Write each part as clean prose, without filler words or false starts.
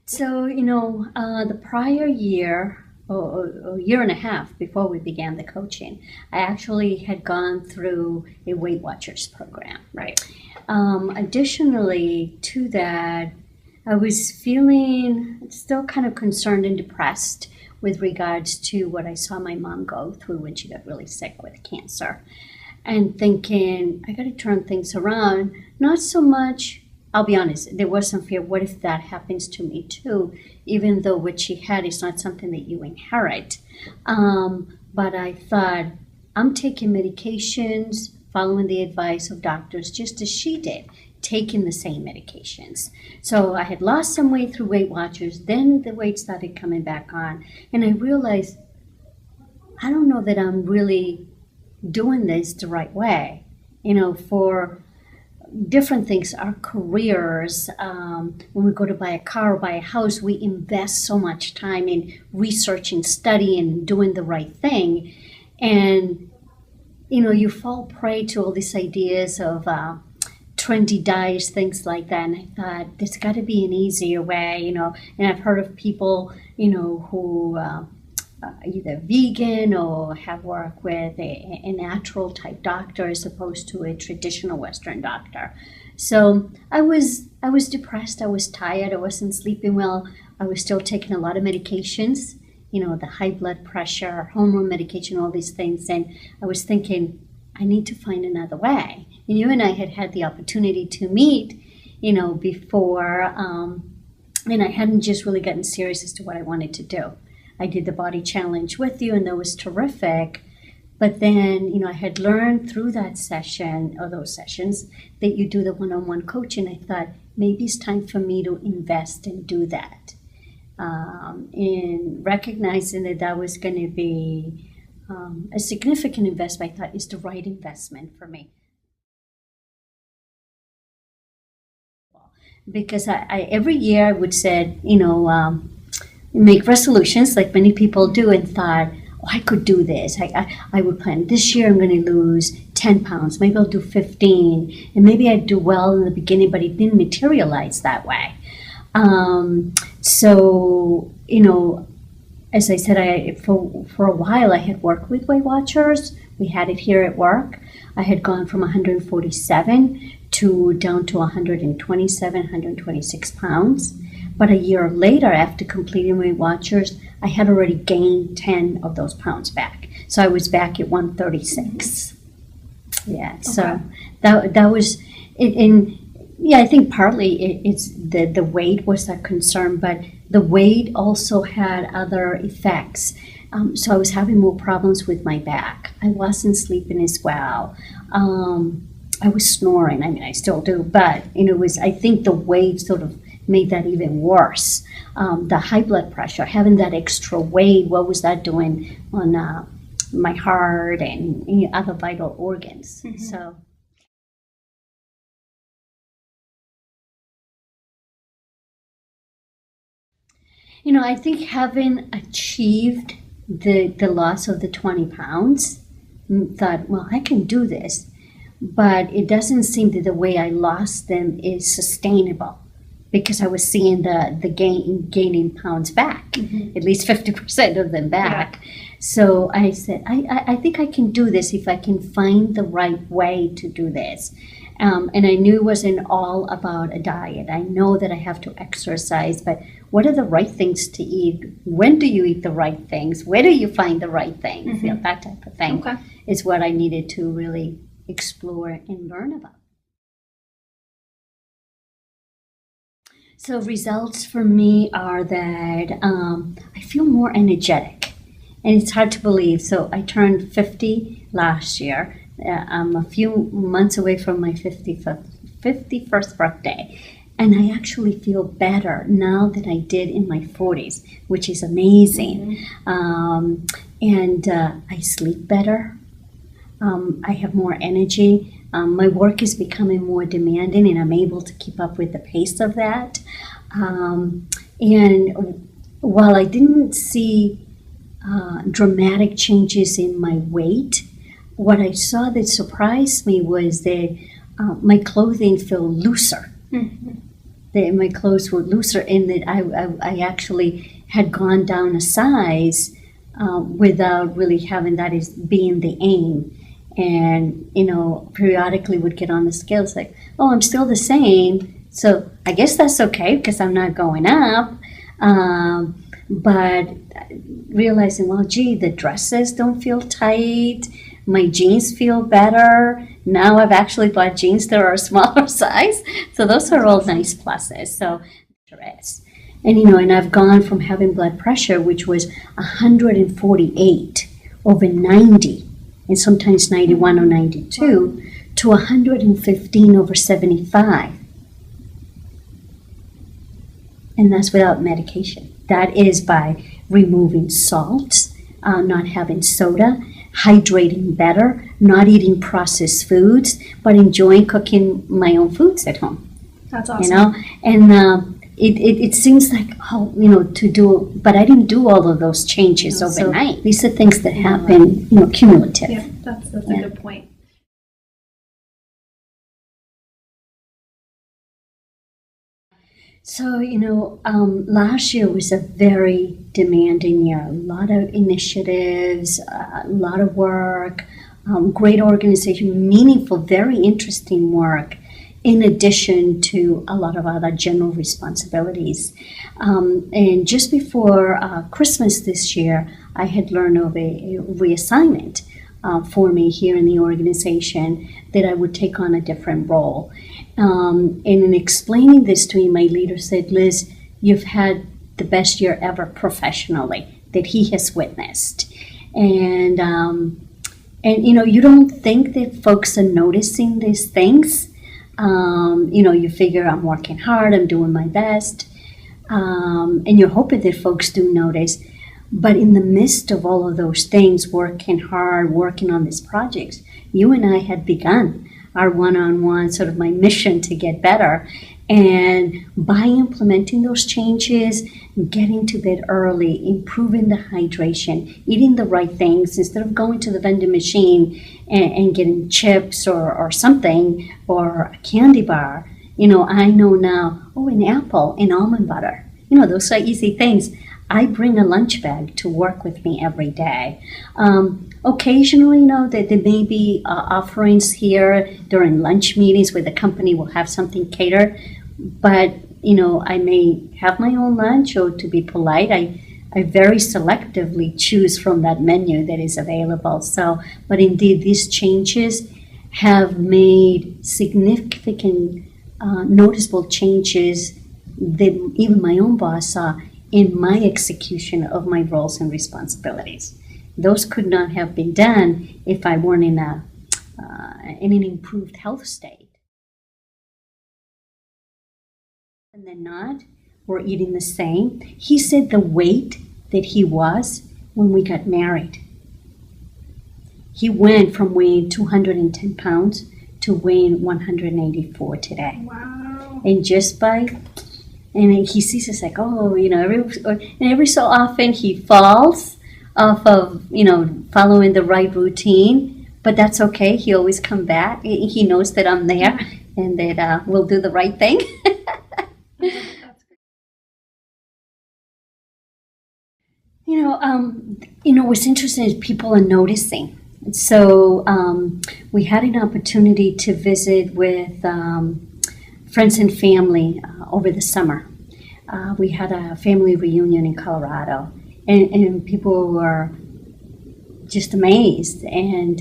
So, the prior year, or year and a half before we began the coaching, I actually had gone through a Weight Watchers program. Right. Additionally to that, I was feeling still kind of concerned and depressed with regards to what I saw my mom go through when she got really sick with cancer. And thinking, I got to turn things around. Not so much, I'll be honest, there was some fear, what if that happens to me too? Even though what she had is not something that you inherit. But I thought, I'm taking medications, following the advice of doctors, just as she did, taking the same medications. So I had lost some weight through Weight Watchers, then the weight started coming back on. And I realized, I don't know that I'm really doing this the right way. For different things, our careers, when we go to buy a car or buy a house, we invest so much time in researching, studying, doing the right thing. And, you fall prey to all these ideas of trendy diets, things like that. And I thought, there's got to be an easier way, and I've heard of people, who either vegan or have worked with a natural type doctor as opposed to a traditional Western doctor. So I was depressed, I was tired, I wasn't sleeping well, I was still taking a lot of medications, the high blood pressure, hormone medication, all these things. And I was thinking, I need to find another way. And you and I had the opportunity to meet, before, and I hadn't just really gotten serious as to what I wanted to do. I did the body challenge with you, and that was terrific. But then, I had learned through that session, or those sessions, that you do the one-on-one coaching. I thought, maybe it's time for me to invest and do that. In recognizing that was going to be a significant investment, I thought is the right investment for me. Because I every year I would say, make resolutions like many people do, and thought, I could do this. I would plan, this year I'm going to lose 10 pounds. Maybe I'll do 15. And maybe I'd do well in the beginning, but it didn't materialize that way. So, as I said, for a while I had worked with Weight Watchers. We had it here at work. I had gone from 147 to down to 127, 126 pounds. But a year later, after completing Weight Watchers, I had already gained 10 of those pounds back. So I was back at 136. Yeah, okay. So that was it. And yeah, I think partly it's the weight was a concern, but the weight also had other effects. So I was having more problems with my back. I wasn't sleeping as well. I was snoring. I mean, I still do, but I think the weight sort of made that even worse. The high blood pressure, having that extra weight, what was that doing on my heart and other vital organs? Mm-hmm. So. I think having achieved the loss of the 20 pounds, thought, well, I can do this, but it doesn't seem that the way I lost them is sustainable. Because I was seeing the gaining pounds back, mm-hmm. at least 50% of them back. Yeah. So I said, I think I can do this if I can find the right way to do this. And I knew it wasn't all about a diet. I know that I have to exercise, but what are the right things to eat? When do you eat the right things? Where do you find the right things? Mm-hmm. That type of thing is what I needed to really explore and learn about. So results for me are that I feel more energetic, and it's hard to believe. So I turned 50 last year. I'm a few months away from my 51st birthday, and I actually feel better now than I did in my 40s, which is amazing. Mm-hmm. And I sleep better. I have more energy. My work is becoming more demanding, and I'm able to keep up with the pace of that. And while I didn't see dramatic changes in my weight, what I saw that surprised me was that my clothing felt looser. Mm-hmm. that my clothes were looser, and that I actually had gone down a size without really having that as being the aim. And, periodically would get on the scales like, oh, I'm still the same. So I guess that's okay because I'm not going up. But realizing, well, gee, the dresses don't feel tight. My jeans feel better. Now I've actually bought jeans that are a smaller size. So those are all nice pluses. So stress. And I've gone from having blood pressure, which was 148 over 90, and sometimes 91 or 92, to 115 over 75. And that's without medication. That is by removing salts, not having soda, hydrating better, not eating processed foods, but enjoying cooking my own foods at home. That's awesome. And it seems like, to do, but I didn't do all of those changes overnight. So these are things that happen, cumulative. Yeah, that's a good point. So, last year was a very demanding year. A lot of initiatives, a lot of work, great organization, meaningful, very interesting work, in addition to a lot of other general responsibilities. And just before Christmas this year, I had learned of a reassignment for me here in the organization, that I would take on a different role. And in explaining this to me, my leader said, Liz, you've had the best year ever professionally that he has witnessed. And you don't think that folks are noticing these things. You figure I'm working hard, I'm doing my best, and you're hoping that folks do notice. But in the midst of all of those things, working hard, working on these projects, you and I had begun our one-on-one, sort of my mission to get better. And by implementing those changes, getting to bed early, improving the hydration, eating the right things, instead of going to the vending machine and getting chips or something, or a candy bar, I know now, an apple and almond butter. Those are easy things. I bring a lunch bag to work with me every day. Occasionally, that there may be offerings here during lunch meetings where the company will have something catered. But, I may have my own lunch, or to be polite, I very selectively choose from that menu that is available. So, but indeed, these changes have made significant, noticeable changes that even my own boss saw in my execution of my roles and responsibilities. Those could not have been done if I weren't in an improved health state. And then not, we're eating the same. He said the weight that he was when we got married. He went from weighing 210 pounds to weighing 184 today. Wow. And just by... And he sees us like, every so often he falls off of, following the right routine. But that's okay. He always come back. He knows that I'm there and that we'll do the right thing. What's interesting is people are noticing. So we had an opportunity to visit with friends and family over the summer. We had a family reunion in Colorado, and people were just amazed. And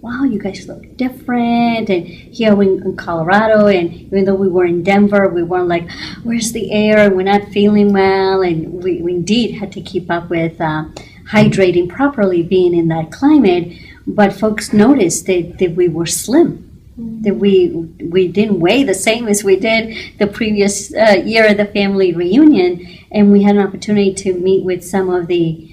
wow, you guys look different. And here in Colorado, and even though we were in Denver, we weren't like, where's the air? We're not feeling well. And we indeed had to keep up with hydrating properly, being in that climate. But folks noticed that we were slim. That we didn't weigh the same as we did the previous year at the family reunion. And we had an opportunity to meet with some of the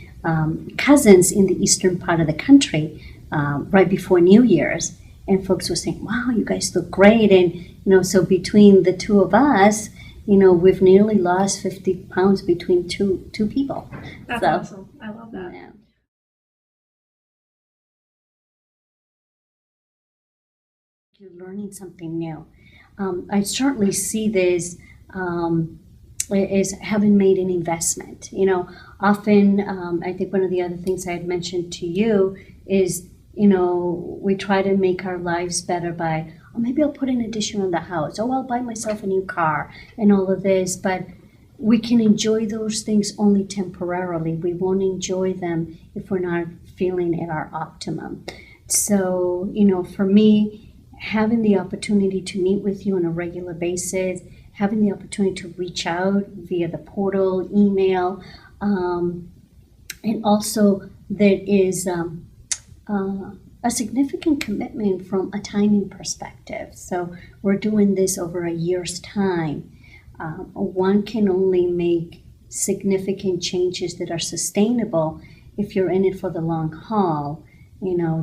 cousins in the eastern part of the country right before New Year's. And folks were saying, wow, you guys look great. And, so between the two of us, we've nearly lost 50 pounds between two people. That's awesome. I love that. Yeah. You're learning something new. I certainly see this is having made an investment. Often I think one of the other things I had mentioned to you is, we try to make our lives better by, oh, maybe I'll put an addition on the house. Oh, I'll buy myself a new car and all of this. But we can enjoy those things only temporarily. We won't enjoy them if we're not feeling at our optimum. So, for me, having the opportunity to meet with you on a regular basis, having the opportunity to reach out via the portal, email, and also there is a significant commitment from a timing perspective. So we're doing this over a year's time. One can only make significant changes that are sustainable if you're in it for the long haul.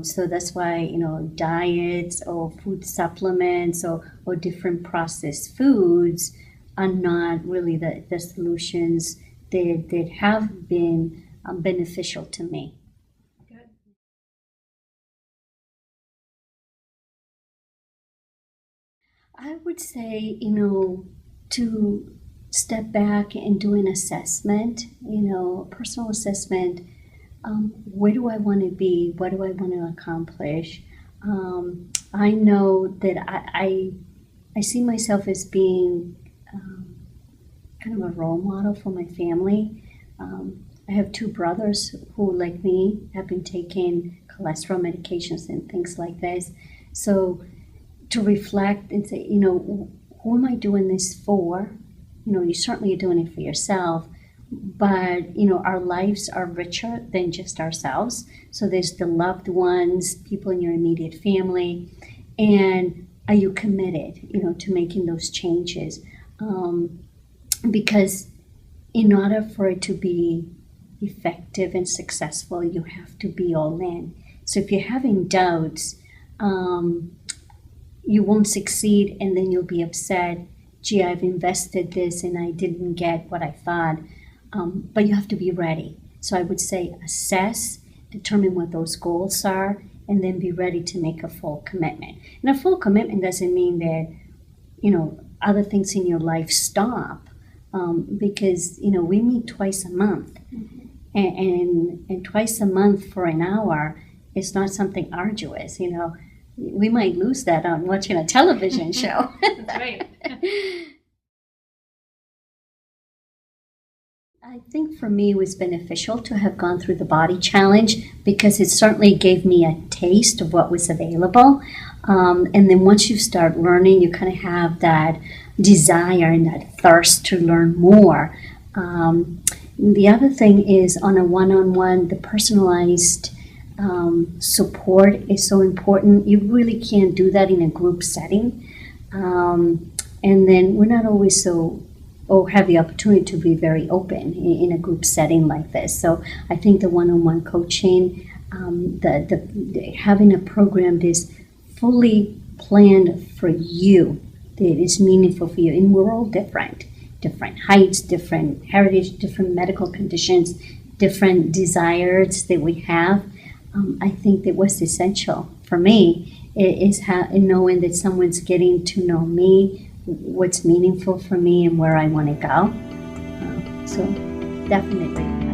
So that's why, diets or food supplements or different processed foods are not really the solutions that have been beneficial to me. Good. I would say, to step back and do an assessment, a personal assessment. Where do I want to be? What do I want to accomplish? I know that I see myself as being kind of a role model for my family. I have two brothers who, like me, have been taking cholesterol medications and things like this. So to reflect and say, who am I doing this for? You certainly are doing it for yourself. But, our lives are richer than just ourselves. So there's the loved ones, people in your immediate family. And are you committed, to making those changes? Because in order for it to be effective and successful, you have to be all in. So if you're having doubts, you won't succeed, and then you'll be upset. Gee, I've invested this and I didn't get what I thought. But you have to be ready. So I would say assess, determine what those goals are, and then be ready to make a full commitment. And a full commitment doesn't mean that, other things in your life stop, because, we meet twice a month. And twice a month for an hour is not something arduous, We might lose that on watching a television show. That's right. I think for me it was beneficial to have gone through the body challenge because it certainly gave me a taste of what was available. And then once you start learning, you kind of have that desire and that thirst to learn more. The other thing is on a one-on-one, the personalized support is so important. You really can't do that in a group setting. And then we're not always have the opportunity to be very open in a group setting like this. So I think the one-on-one coaching, the having a program that is fully planned for you, that is meaningful for you, and we're all different heights, different heritage, different medical conditions, different desires that we have. I think that what's essential for me is knowing that someone's getting to know me, what's meaningful for me, and where I want to go. So definitely.